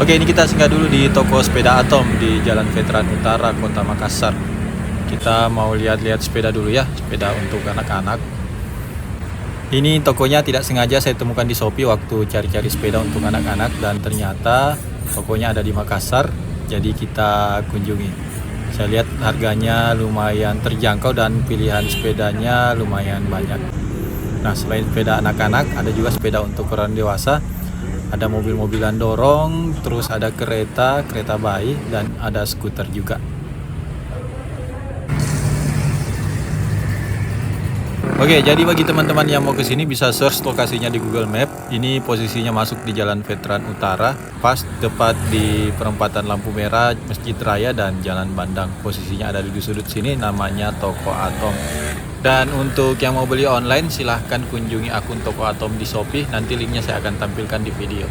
Oke, ini kita singgah dulu di toko sepeda Atom di Jalan Veteran Utara, Kota Makassar. Kita mau lihat-lihat sepeda dulu ya, sepeda untuk anak-anak. Ini tokonya tidak sengaja saya temukan di Shopee waktu cari-cari sepeda untuk anak-anak, dan ternyata tokonya ada di Makassar, jadi kita kunjungi. Saya lihat harganya lumayan terjangkau dan pilihan sepedanya lumayan banyak. Nah, selain sepeda anak-anak, ada juga sepeda untuk orang dewasa. Ada mobil-mobilan dorong, terus ada kereta bayi, dan ada skuter juga. Oke, jadi bagi teman-teman yang mau ke sini bisa search lokasinya di Google Map. Ini posisinya masuk di Jalan Veteran Utara, pas tepat di perempatan lampu merah Masjid Raya dan Jalan Bandang. Posisinya ada di sudut sini, namanya Toko Atom. Dan untuk yang mau beli online, silahkan kunjungi akun Toko Atom di Shopee. Nanti linknya saya akan tampilkan di video.